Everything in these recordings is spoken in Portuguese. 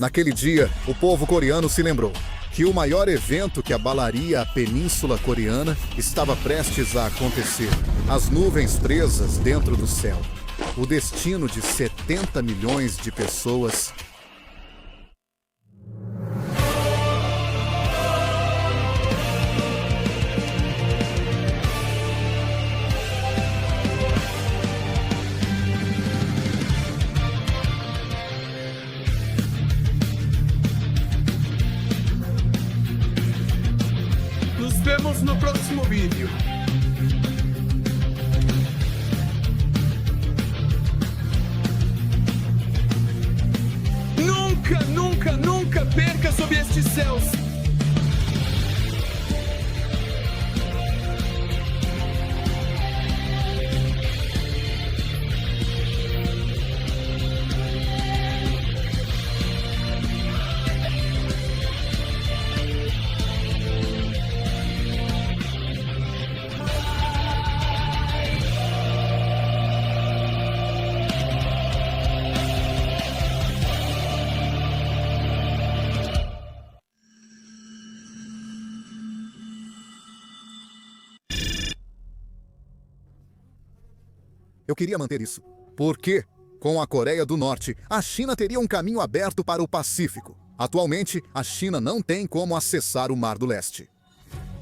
Naquele dia, o povo coreano se lembrou que o maior evento que abalaria a Península Coreana estava prestes a acontecer. As nuvens presas dentro do céu. O destino de 70 milhões de pessoas. Nos vemos no próximo vídeo. Nunca, nunca, nunca perca sob estes céus. Eu queria manter isso. Porque, com a Coreia do Norte, a China teria um caminho aberto para o Pacífico. Atualmente, a China não tem como acessar o Mar do Leste.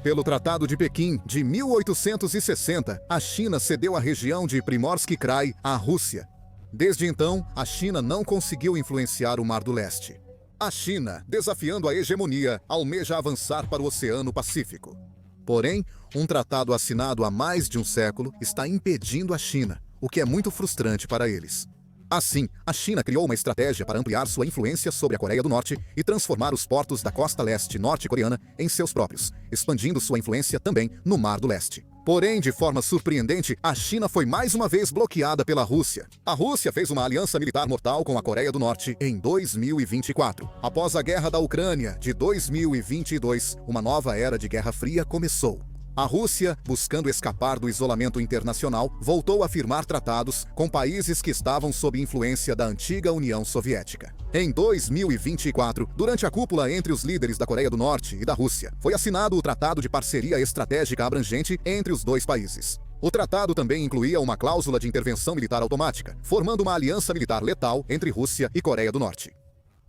Pelo Tratado de Pequim, de 1860, a China cedeu a região de Primorsky Krai à Rússia. Desde então, a China não conseguiu influenciar o Mar do Leste. A China, desafiando a hegemonia, almeja avançar para o Oceano Pacífico. Porém, um tratado assinado há mais de um século está impedindo a China, o que é muito frustrante para eles. Assim, a China criou uma estratégia para ampliar sua influência sobre a Coreia do Norte e transformar os portos da costa leste norte-coreana em seus próprios, expandindo sua influência também no Mar do Leste. Porém, de forma surpreendente, a China foi mais uma vez bloqueada pela Rússia. A Rússia fez uma aliança militar mortal com a Coreia do Norte em 2024. Após a Guerra da Ucrânia de 2022, uma nova era de Guerra Fria começou. A Rússia, buscando escapar do isolamento internacional, voltou a firmar tratados com países que estavam sob influência da antiga União Soviética. Em 2024, durante a cúpula entre os líderes da Coreia do Norte e da Rússia, foi assinado o Tratado de Parceria Estratégica Abrangente entre os dois países. O tratado também incluía uma cláusula de intervenção militar automática, formando uma aliança militar letal entre Rússia e Coreia do Norte.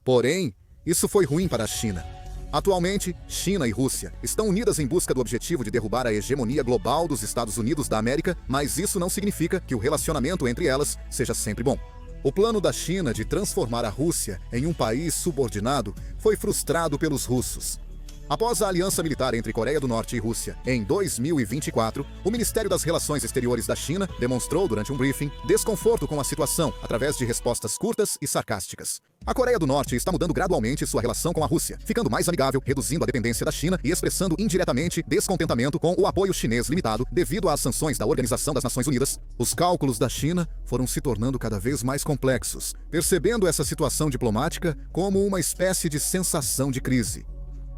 Porém, isso foi ruim para a China. Atualmente, China e Rússia estão unidas em busca do objetivo de derrubar a hegemonia global dos Estados Unidos da América, mas isso não significa que o relacionamento entre elas seja sempre bom. O plano da China de transformar a Rússia em um país subordinado foi frustrado pelos russos. Após a aliança militar entre Coreia do Norte e Rússia em 2024, o Ministério das Relações Exteriores da China demonstrou durante um briefing desconforto com a situação através de respostas curtas e sarcásticas. A Coreia do Norte está mudando gradualmente sua relação com a Rússia, ficando mais amigável, reduzindo a dependência da China e expressando indiretamente descontentamento com o apoio chinês limitado devido às sanções da Organização das Nações Unidas. Os cálculos da China foram se tornando cada vez mais complexos, percebendo essa situação diplomática como uma espécie de sensação de crise.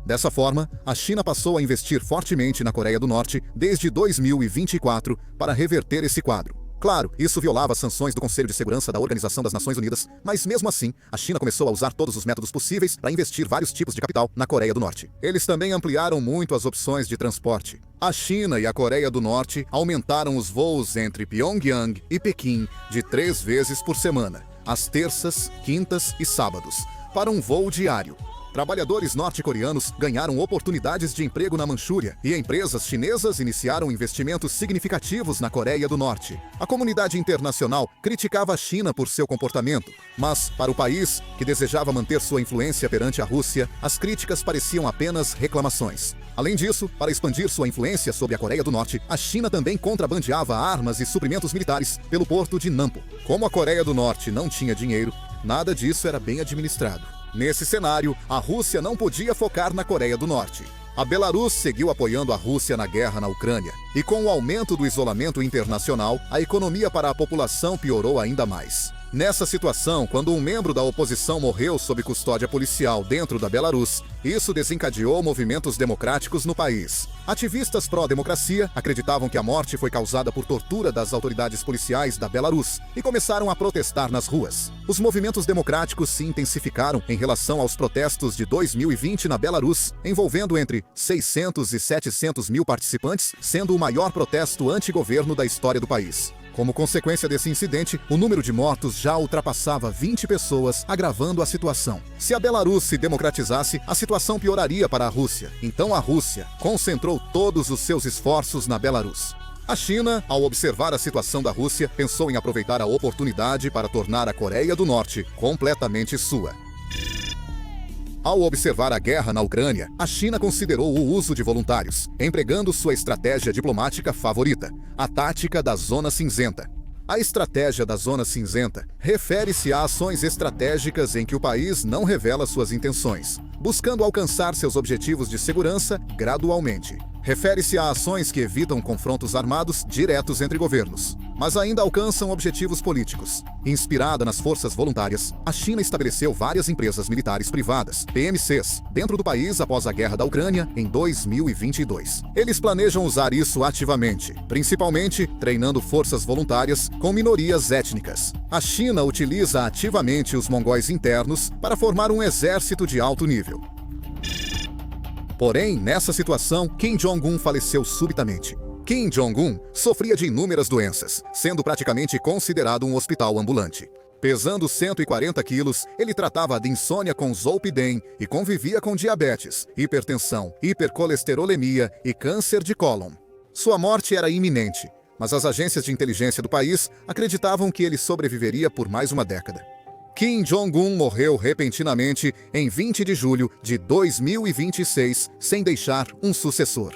Dessa forma, a China passou a investir fortemente na Coreia do Norte desde 2024 para reverter esse quadro. Claro, isso violava as sanções do Conselho de Segurança da Organização das Nações Unidas, mas mesmo assim, a China começou a usar todos os métodos possíveis para investir vários tipos de capital na Coreia do Norte. Eles também ampliaram muito as opções de transporte. A China e a Coreia do Norte aumentaram os voos entre Pyongyang e Pequim de 3 vezes por semana, às terças, quintas e sábados, para um voo diário. Trabalhadores norte-coreanos ganharam oportunidades de emprego na Manchúria e empresas chinesas iniciaram investimentos significativos na Coreia do Norte. A comunidade internacional criticava a China por seu comportamento, mas, para o país, que desejava manter sua influência perante a Rússia, as críticas pareciam apenas reclamações. Além disso, para expandir sua influência sobre a Coreia do Norte, a China também contrabandeava armas e suprimentos militares pelo porto de Nampo. Como a Coreia do Norte não tinha dinheiro, nada disso era bem administrado. Nesse cenário, a Rússia não podia focar na Coreia do Norte. A Belarus seguiu apoiando a Rússia na guerra na Ucrânia, e com o aumento do isolamento internacional, a economia para a população piorou ainda mais. Nessa situação, quando um membro da oposição morreu sob custódia policial dentro da Belarus, isso desencadeou movimentos democráticos no país. Ativistas pró-democracia acreditavam que a morte foi causada por tortura das autoridades policiais da Belarus e começaram a protestar nas ruas. Os movimentos democráticos se intensificaram em relação aos protestos de 2020 na Belarus, envolvendo entre 600 e 700 mil participantes, sendo o maior protesto anti-governo da história do país. Como consequência desse incidente, o número de mortos já ultrapassava 20 pessoas, agravando a situação. Se a Belarus se democratizasse, a situação pioraria para a Rússia. Então a Rússia concentrou todos os seus esforços na Belarus. A China, ao observar a situação da Rússia, pensou em aproveitar a oportunidade para tornar a Coreia do Norte completamente sua. Ao observar a guerra na Ucrânia, a China considerou o uso de voluntários, empregando sua estratégia diplomática favorita, a tática da Zona Cinzenta. A estratégia da Zona Cinzenta refere-se a ações estratégicas em que o país não revela suas intenções, buscando alcançar seus objetivos de segurança gradualmente. Refere-se a ações que evitam confrontos armados diretos entre governos, mas ainda alcançam objetivos políticos. Inspirada nas forças voluntárias, a China estabeleceu várias empresas militares privadas, PMCs, dentro do país após a guerra da Ucrânia em 2022. Eles planejam usar isso ativamente, principalmente treinando forças voluntárias com minorias étnicas. A China utiliza ativamente os mongóis internos para formar um exército de alto nível. Porém, nessa situação, Kim Jong-un faleceu subitamente. Kim Jong-un sofria de inúmeras doenças, sendo praticamente considerado um hospital ambulante. Pesando 140 quilos, ele tratava de insônia com zolpidem e convivia com diabetes, hipertensão, hipercolesterolemia e câncer de cólon. Sua morte era iminente, mas as agências de inteligência do país acreditavam que ele sobreviveria por mais uma década. Kim Jong-un morreu repentinamente em 20 de julho de 2026, sem deixar um sucessor.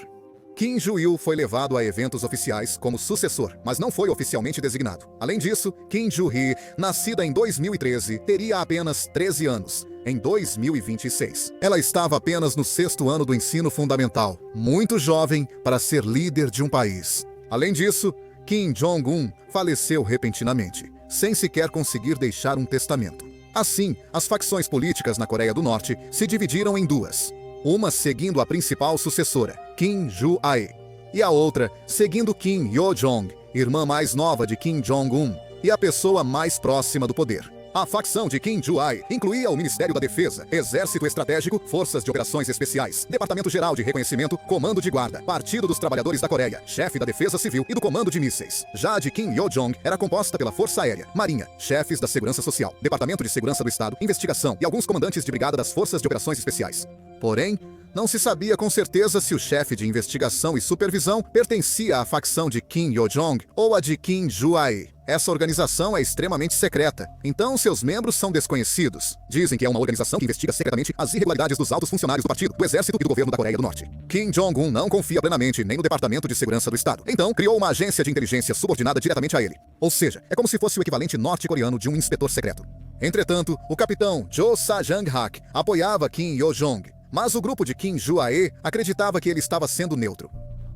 Kim Ju-il foi levado a eventos oficiais como sucessor, mas não foi oficialmente designado. Além disso, Kim Ju-hee, nascida em 2013, teria apenas 13 anos, em 2026. Ela estava apenas no 6º ano do ensino fundamental, muito jovem para ser líder de um país. Além disso, Kim Jong-un faleceu repentinamente, sem sequer conseguir deixar um testamento. Assim, as facções políticas na Coreia do Norte se dividiram em duas. Uma seguindo a principal sucessora, Kim Ju-ae, e a outra seguindo Kim Yo-jong, irmã mais nova de Kim Jong-un, e a pessoa mais próxima do poder. A facção de Kim Ju-ae incluía o Ministério da Defesa, Exército Estratégico, Forças de Operações Especiais, Departamento Geral de Reconhecimento, Comando de Guarda, Partido dos Trabalhadores da Coreia, Chefe da Defesa Civil e do Comando de Mísseis. Já a de Kim Yo-jong era composta pela Força Aérea, Marinha, Chefes da Segurança Social, Departamento de Segurança do Estado, Investigação e alguns comandantes de brigada das Forças de Operações Especiais. Porém, não se sabia com certeza se o chefe de investigação e supervisão pertencia à facção de Kim Yo-jong ou à de Kim Ju-ae. Essa organização é extremamente secreta, então seus membros são desconhecidos. Dizem que é uma organização que investiga secretamente as irregularidades dos altos funcionários do partido, do exército e do governo da Coreia do Norte. Kim Jong-un não confia plenamente nem no Departamento de Segurança do Estado, então criou uma agência de inteligência subordinada diretamente a ele. Ou seja, é como se fosse o equivalente norte-coreano de um inspetor secreto. Entretanto, o capitão Jo Sa-jang-hak apoiava Kim Yo-jong, mas o grupo de Kim Ju-ae acreditava que ele estava sendo neutro.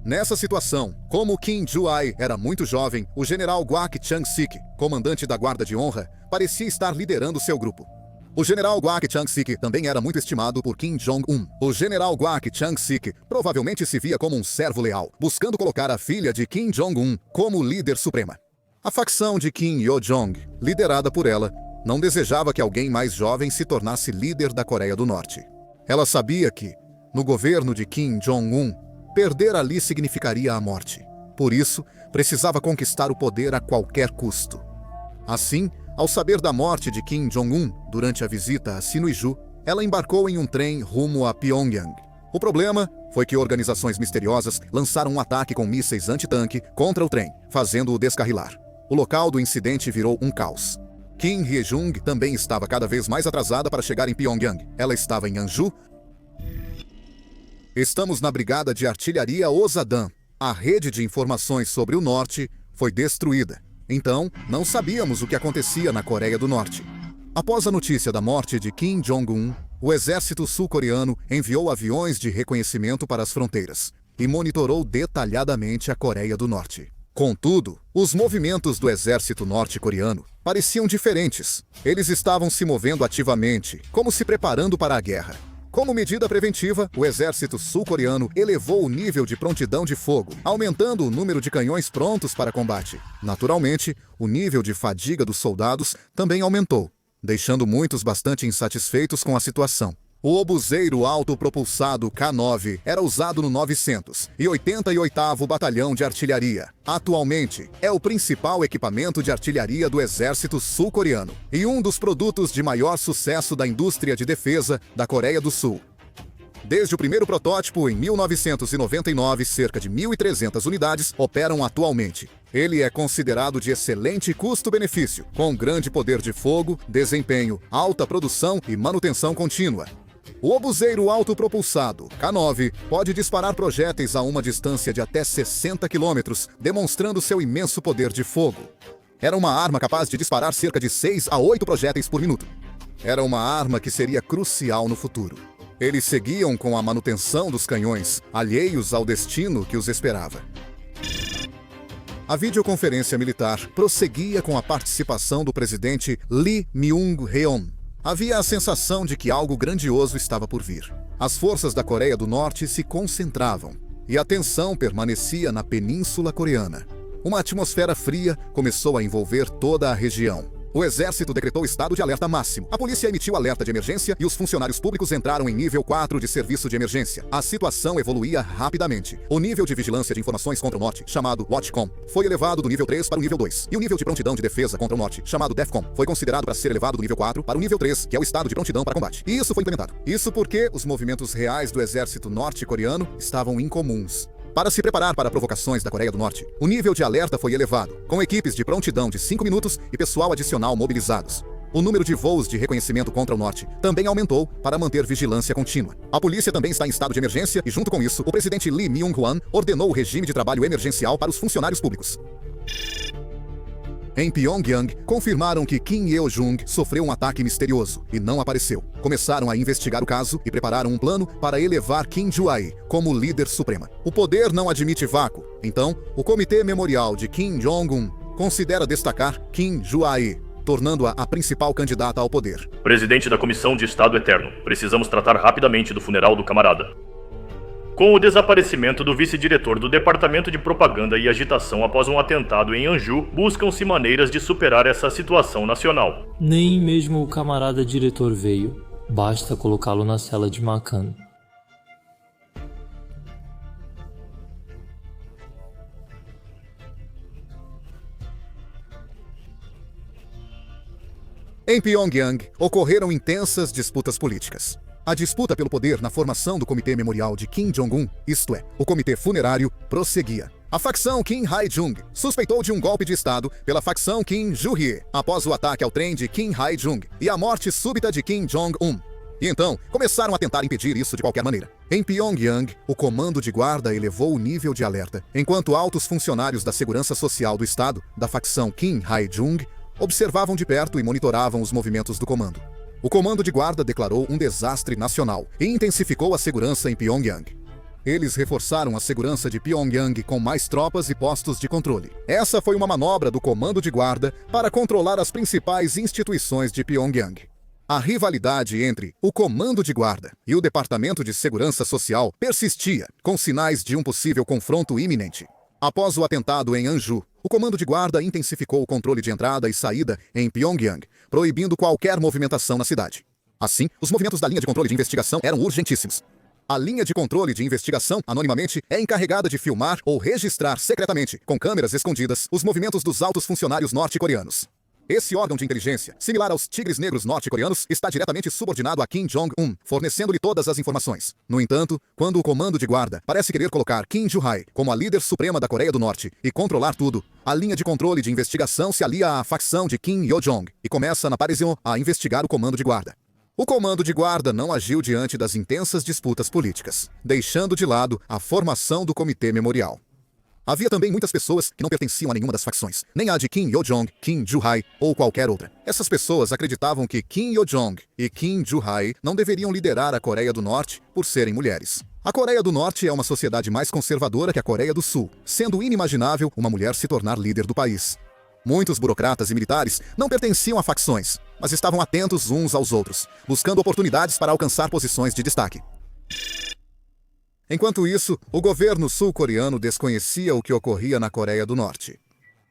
Nessa situação, como Kim Ju-ae era muito jovem, o general Kwak Chang-sik, comandante da Guarda de Honra, parecia estar liderando seu grupo. O general Kwak Chang-sik também era muito estimado por Kim Jong-un. O general Kwak Chang-sik provavelmente se via como um servo leal, buscando colocar a filha de Kim Jong-un como líder suprema. A facção de Kim Yo-jong, liderada por ela, não desejava que alguém mais jovem se tornasse líder da Coreia do Norte. Ela sabia que, no governo de Kim Jong-un, perder ali significaria a morte. Por isso, precisava conquistar o poder a qualquer custo. Assim, ao saber da morte de Kim Jong-un durante a visita a Sinuiju, ela embarcou em um trem rumo a Pyongyang. O problema foi que organizações misteriosas lançaram um ataque com mísseis antitanque contra o trem, fazendo-o descarrilar. O local do incidente virou um caos. Kim Hye-jung também estava cada vez mais atrasada para chegar em Pyongyang. Ela estava em Anju. Estamos na Brigada de Artilharia Osadan. A rede de informações sobre o norte foi destruída. Então, não sabíamos o que acontecia na Coreia do Norte. Após a notícia da morte de Kim Jong-un, o exército sul-coreano enviou aviões de reconhecimento para as fronteiras e monitorou detalhadamente a Coreia do Norte. Contudo, os movimentos do exército norte-coreano pareciam diferentes. Eles estavam se movendo ativamente, como se preparando para a guerra. Como medida preventiva, o exército sul-coreano elevou o nível de prontidão de fogo, aumentando o número de canhões prontos para combate. Naturalmente, o nível de fadiga dos soldados também aumentou, deixando muitos bastante insatisfeitos com a situação. O obuseiro autopropulsado K-9 era usado no 988º Batalhão de Artilharia. Atualmente, é o principal equipamento de artilharia do exército sul-coreano e um dos produtos de maior sucesso da indústria de defesa da Coreia do Sul. Desde o primeiro protótipo, em 1999, cerca de 1.300 unidades operam atualmente. Ele é considerado de excelente custo-benefício, com grande poder de fogo, desempenho, alta produção e manutenção contínua. O obuseiro autopropulsado K-9 pode disparar projéteis a uma distância de até 60 km, demonstrando seu imenso poder de fogo. Era uma arma capaz de disparar cerca de 6 a 8 projéteis por minuto. Era uma arma que seria crucial no futuro. Eles seguiam com a manutenção dos canhões, alheios ao destino que os esperava. A videoconferência militar prosseguia com a participação do presidente Lee Myung-heon. Havia a sensação de que algo grandioso estava por vir. As forças da Coreia do Norte se concentravam, e a tensão permanecia na Península Coreana. Uma atmosfera fria começou a envolver toda a região. O exército decretou estado de alerta máximo. A polícia emitiu alerta de emergência e os funcionários públicos entraram em nível 4 de serviço de emergência. A situação evoluía rapidamente. O nível de vigilância de informações contra o norte, chamado WATCHCOM, foi elevado do nível 3 para o nível 2. E o nível de prontidão de defesa contra o norte, chamado DEFCON, foi considerado para ser elevado do nível 4 para o nível 3, que é o estado de prontidão para combate. E isso foi implementado. Isso porque os movimentos reais do exército norte-coreano estavam incomuns. Para se preparar para provocações da Coreia do Norte, o nível de alerta foi elevado, com equipes de prontidão de 5 minutos e pessoal adicional mobilizados. O número de voos de reconhecimento contra o norte também aumentou para manter vigilância contínua. A polícia também está em estado de emergência e, junto com isso, o presidente Lee Myung-hwan ordenou o regime de trabalho emergencial para os funcionários públicos. Em Pyongyang, confirmaram que Kim Yo-jong sofreu um ataque misterioso e não apareceu. Começaram a investigar o caso e prepararam um plano para elevar Kim Ju-ae como líder suprema. O poder não admite vácuo, então o Comitê Memorial de Kim Jong-un considera destacar Kim Ju-ae, tornando-a a principal candidata ao poder. Presidente da Comissão de Estado Eterno, precisamos tratar rapidamente do funeral do camarada. Com o desaparecimento do vice-diretor do Departamento de Propaganda e Agitação após um atentado em Anju, buscam-se maneiras de superar essa situação nacional. Nem mesmo o camarada diretor veio. Basta colocá-lo na cela de Macan. Em Pyongyang, ocorreram intensas disputas políticas. A disputa pelo poder na formação do Comitê Memorial de Kim Jong-un, isto é, o Comitê Funerário, prosseguia. A facção Kim Hae-jung suspeitou de um golpe de Estado pela facção Kim Ju-hye após o ataque ao trem de Kim Hae-jung e a morte súbita de Kim Jong-un. E então, começaram a tentar impedir isso de qualquer maneira. Em Pyongyang, o comando de guarda elevou o nível de alerta, enquanto altos funcionários da Segurança Social do Estado, da facção Kim Hae-jung, observavam de perto e monitoravam os movimentos do comando. O comando de guarda declarou um desastre nacional e intensificou a segurança em Pyongyang. Eles reforçaram a segurança de Pyongyang com mais tropas e postos de controle. Essa foi uma manobra do comando de guarda para controlar as principais instituições de Pyongyang. A rivalidade entre o comando de guarda e o Departamento de Segurança Social persistia, com sinais de um possível confronto iminente. Após o atentado em Anju, o comando de guarda intensificou o controle de entrada e saída em Pyongyang, proibindo qualquer movimentação na cidade. Assim, os movimentos da linha de controle de investigação eram urgentíssimos. A linha de controle de investigação, anonimamente, é encarregada de filmar ou registrar secretamente, com câmeras escondidas, os movimentos dos altos funcionários norte-coreanos. Esse órgão de inteligência, similar aos tigres negros norte-coreanos, está diretamente subordinado a Kim Jong-un, fornecendo-lhe todas as informações. No entanto, quando o comando de guarda parece querer colocar Kim Ju-ae como a líder suprema da Coreia do Norte e controlar tudo, a linha de controle de investigação se alia à facção de Kim Yo-jong e começa na Parizhão a investigar o comando de guarda. O comando de guarda não agiu diante das intensas disputas políticas, deixando de lado a formação do Comitê Memorial. Havia também muitas pessoas que não pertenciam a nenhuma das facções, nem a de Kim Yo-jong, Kim Ju-ae ou qualquer outra. Essas pessoas acreditavam que Kim Yo-jong e Kim Ju-ae não deveriam liderar a Coreia do Norte por serem mulheres. A Coreia do Norte é uma sociedade mais conservadora que a Coreia do Sul, sendo inimaginável uma mulher se tornar líder do país. Muitos burocratas e militares não pertenciam a facções, mas estavam atentos uns aos outros, buscando oportunidades para alcançar posições de destaque. Enquanto isso, o governo sul-coreano desconhecia o que ocorria na Coreia do Norte.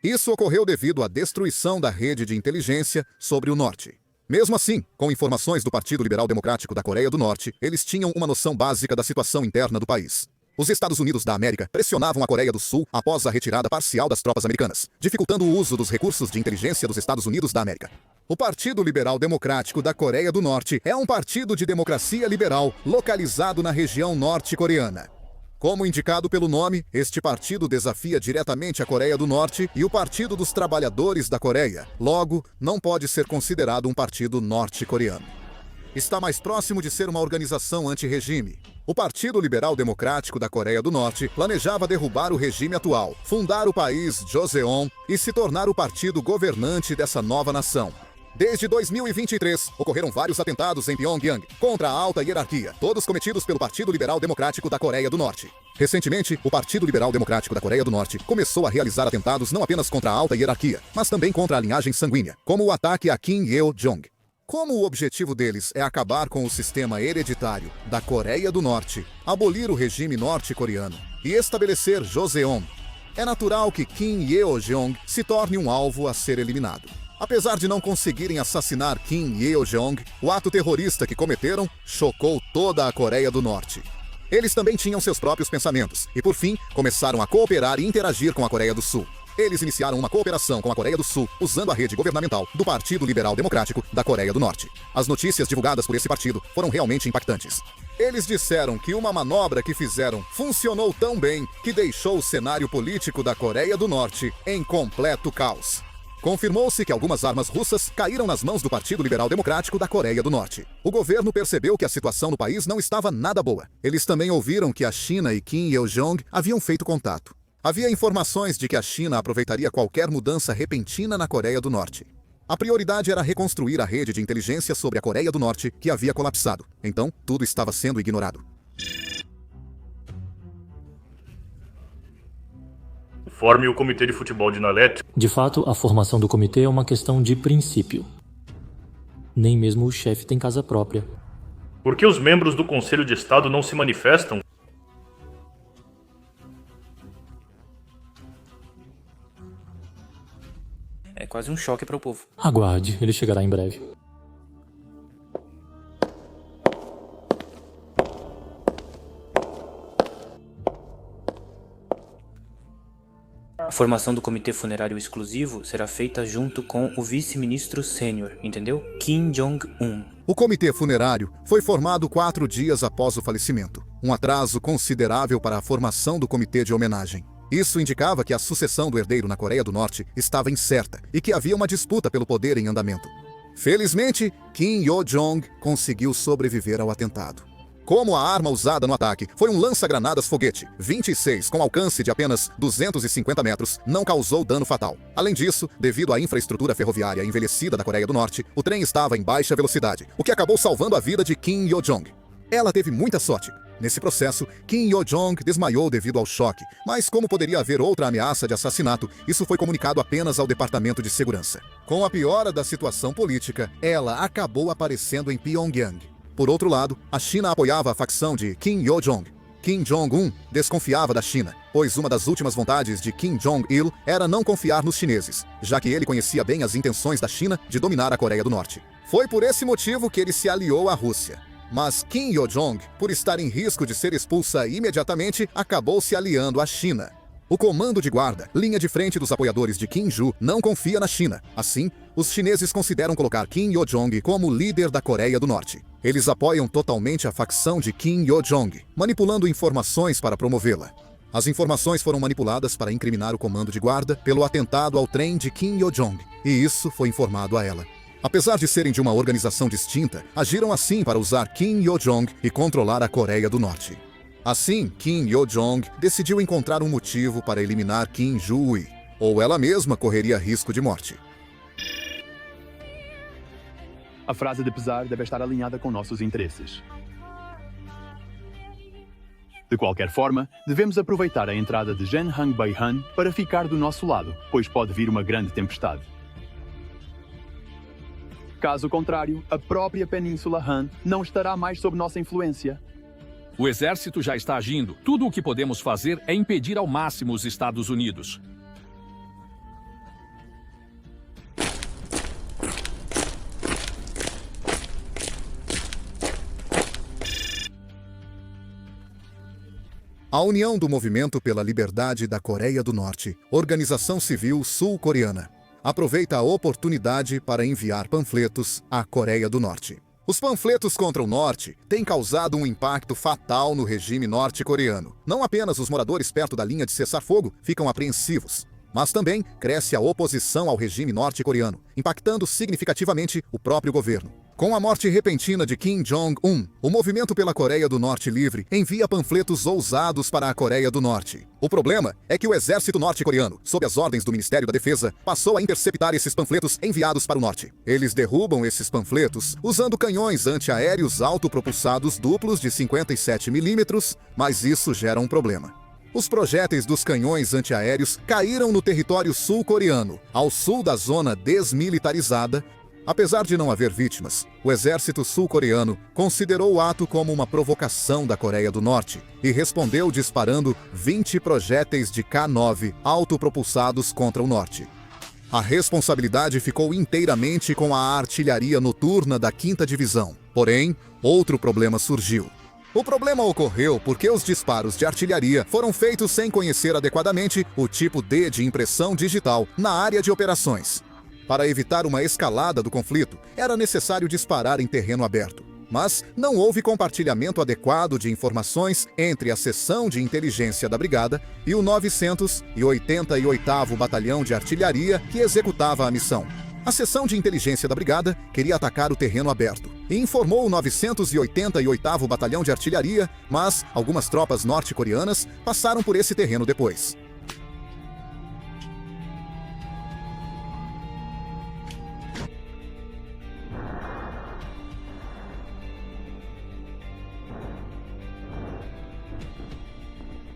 Isso ocorreu devido à destruição da rede de inteligência sobre o Norte. Mesmo assim, com informações do Partido Liberal Democrático da Coreia do Norte, eles tinham uma noção básica da situação interna do país. Os Estados Unidos da América pressionavam a Coreia do Sul após a retirada parcial das tropas americanas, dificultando o uso dos recursos de inteligência dos Estados Unidos da América. O Partido Liberal Democrático da Coreia do Norte é um partido de democracia liberal localizado na região norte-coreana. Como indicado pelo nome, este partido desafia diretamente a Coreia do Norte e o Partido dos Trabalhadores da Coreia. Logo, não pode ser considerado um partido norte-coreano. Está mais próximo de ser uma organização anti-regime. O Partido Liberal Democrático da Coreia do Norte planejava derrubar o regime atual, fundar o país Joseon e se tornar o partido governante dessa nova nação. Desde 2023, ocorreram vários atentados em Pyongyang contra a alta hierarquia, todos cometidos pelo Partido Liberal Democrático da Coreia do Norte. Recentemente, o Partido Liberal Democrático da Coreia do Norte começou a realizar atentados não apenas contra a alta hierarquia, mas também contra a linhagem sanguínea, como o ataque a Kim Il-jong. Como o objetivo deles é acabar com o sistema hereditário da Coreia do Norte, abolir o regime norte-coreano e estabelecer Joseon, é natural que Kim Il-jong se torne um alvo a ser eliminado. Apesar de não conseguirem assassinar Kim Il-jong, o ato terrorista que cometeram chocou toda a Coreia do Norte. Eles também tinham seus próprios pensamentos e, por fim, começaram a cooperar e interagir com a Coreia do Sul. Eles iniciaram uma cooperação com a Coreia do Sul usando a rede governamental do Partido Liberal Democrático da Coreia do Norte. As notícias divulgadas por esse partido foram realmente impactantes. Eles disseram que uma manobra que fizeram funcionou tão bem que deixou o cenário político da Coreia do Norte em completo caos. Confirmou-se que algumas armas russas caíram nas mãos do Partido Liberal Democrático da Coreia do Norte. O governo percebeu que a situação no país não estava nada boa. Eles também ouviram que a China e Kim Il-jong haviam feito contato. Havia informações de que a China aproveitaria qualquer mudança repentina na Coreia do Norte. A prioridade era reconstruir a rede de inteligência sobre a Coreia do Norte, que havia colapsado. Então, tudo estava sendo ignorado. Forme o Comitê de Futebol de Nalet. De fato, a formação do comitê é uma questão de princípio. Nem mesmo o chefe tem casa própria. Por que os membros do Conselho de Estado não se manifestam? É quase um choque para o povo. Aguarde, ele chegará em breve. A formação do comitê funerário exclusivo será feita junto com o vice-ministro sênior, entendeu? Kim Jong-un. O comitê funerário foi formado 4 dias após o falecimento, um atraso considerável para a formação do comitê de homenagem. Isso indicava que a sucessão do herdeiro na Coreia do Norte estava incerta e que havia uma disputa pelo poder em andamento. Felizmente, Kim Il-jong conseguiu sobreviver ao atentado. Como a arma usada no ataque foi um lança-granadas foguete 26 com alcance de apenas 250 metros, não causou dano fatal. Além disso, devido à infraestrutura ferroviária envelhecida da Coreia do Norte, o trem estava em baixa velocidade, o que acabou salvando a vida de Kim Il-jong. Ela teve muita sorte. Nesse processo, Kim Il-jong desmaiou devido ao choque, mas como poderia haver outra ameaça de assassinato, isso foi comunicado apenas ao Departamento de Segurança. Com a piora da situação política, ela acabou aparecendo em Pyongyang. Por outro lado, a China apoiava a facção de Kim Il-jong. Kim Jong-un desconfiava da China, pois uma das últimas vontades de Kim Jong-il era não confiar nos chineses, já que ele conhecia bem as intenções da China de dominar a Coreia do Norte. Foi por esse motivo que ele se aliou à Rússia. Mas Kim Il-jong, por estar em risco de ser expulsa imediatamente, acabou se aliando à China. O comando de guarda, linha de frente dos apoiadores de Kim Ju, não confia na China. Assim, os chineses consideram colocar Kim Il-jong como líder da Coreia do Norte. Eles apoiam totalmente a facção de Kim Il-jong, manipulando informações para promovê-la. As informações foram manipuladas para incriminar o comando de guarda pelo atentado ao trem de Kim Il-jong, e isso foi informado a ela. Apesar de serem de uma organização distinta, agiram assim para usar Kim Il-jong e controlar a Coreia do Norte. Assim, Kim Il-jong decidiu encontrar um motivo para eliminar Kim Ju-ui, ou ela mesma correria risco de morte. A frase de pesar deve estar alinhada com nossos interesses. De qualquer forma, devemos aproveitar a entrada de Janhang Beihan para ficar do nosso lado, pois pode vir uma grande tempestade. Caso contrário, a própria Península Han não estará mais sob nossa influência. O exército já está agindo. Tudo o que podemos fazer é impedir ao máximo os Estados Unidos. A União do Movimento pela Liberdade da Coreia do Norte, Organização Civil Sul-Coreana, aproveita a oportunidade para enviar panfletos à Coreia do Norte. Os panfletos contra o Norte têm causado um impacto fatal no regime norte-coreano. Não apenas os moradores perto da linha de cessar-fogo ficam apreensivos, mas também cresce a oposição ao regime norte-coreano, impactando significativamente o próprio governo. Com a morte repentina de Kim Jong-un, o Movimento pela Coreia do Norte Livre envia panfletos ousados para a Coreia do Norte. O problema é que o exército norte-coreano, sob as ordens do Ministério da Defesa, passou a interceptar esses panfletos enviados para o norte. Eles derrubam esses panfletos usando canhões antiaéreos autopropulsados duplos de 57 milímetros, mas isso gera um problema. Os projéteis dos canhões antiaéreos caíram no território sul-coreano, ao sul da zona desmilitarizada. Apesar de não haver vítimas, o exército sul-coreano considerou o ato como uma provocação da Coreia do Norte e respondeu disparando 20 projéteis de K-9 autopropulsados contra o norte. A responsabilidade ficou inteiramente com a artilharia noturna da 5ª Divisão. Porém, outro problema surgiu. O problema ocorreu porque os disparos de artilharia foram feitos sem conhecer adequadamente o tipo D de impressão digital na área de operações. Para evitar uma escalada do conflito, era necessário disparar em terreno aberto. Mas não houve compartilhamento adequado de informações entre a seção de inteligência da brigada e o 988º Batalhão de Artilharia que executava a missão. A seção de inteligência da brigada queria atacar o terreno aberto e informou o 988º Batalhão de Artilharia, mas algumas tropas norte-coreanas passaram por esse terreno depois.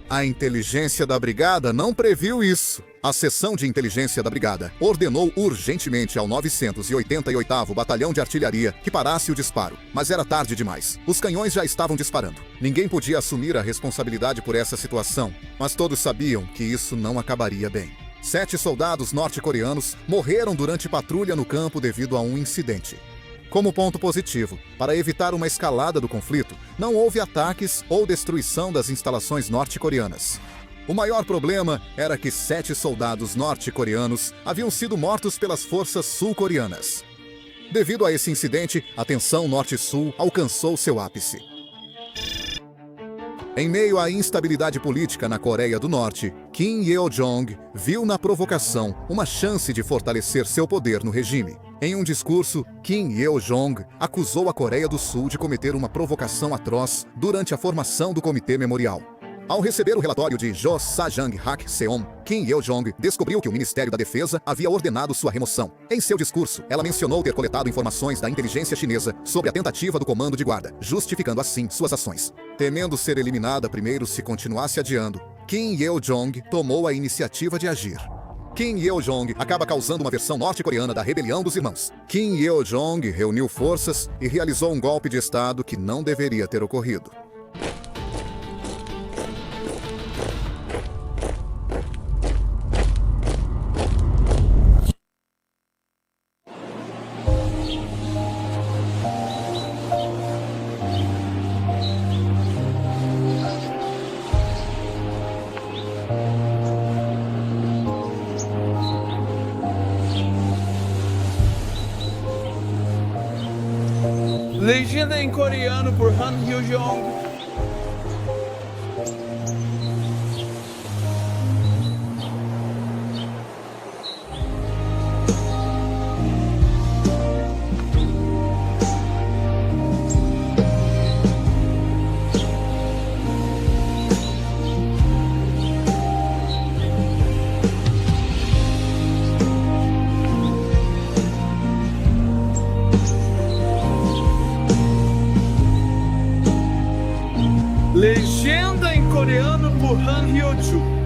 A inteligência da brigada não previu isso. A seção de inteligência da brigada ordenou urgentemente ao 988º Batalhão de Artilharia que parasse o disparo, mas era tarde demais. Os canhões já estavam disparando. Ninguém podia assumir a responsabilidade por essa situação, mas todos sabiam que isso não acabaria bem. 7 soldados norte-coreanos morreram durante patrulha no campo devido a um incidente. Como ponto positivo, para evitar uma escalada do conflito, não houve ataques ou destruição das instalações norte-coreanas. O maior problema era que 7 soldados norte-coreanos haviam sido mortos pelas forças sul-coreanas. Devido a esse incidente, a tensão norte-sul alcançou seu ápice. Em meio à instabilidade política na Coreia do Norte, Kim Yeol-jong viu na provocação uma chance de fortalecer seu poder no regime. Em um discurso, Kim Yeol-jong acusou a Coreia do Sul de cometer uma provocação atroz durante a formação do Comitê Memorial. Ao receber o relatório de Jo Sajang-hak-seon, Kim Yeol-jong descobriu que o Ministério da Defesa havia ordenado sua remoção. Em seu discurso, ela mencionou ter coletado informações da inteligência chinesa sobre a tentativa do comando de guarda, justificando assim suas ações. Temendo ser eliminada primeiro se continuasse adiando, Kim Yeol-jong tomou a iniciativa de agir. Kim Yeol-jong acaba causando uma versão norte-coreana da rebelião dos irmãos. Kim Yeol-jong reuniu forças e realizou um golpe de Estado que não deveria ter ocorrido. Legenda em coreano por Han Hyo-jong. Legenda em coreano por Han Hyo-ju.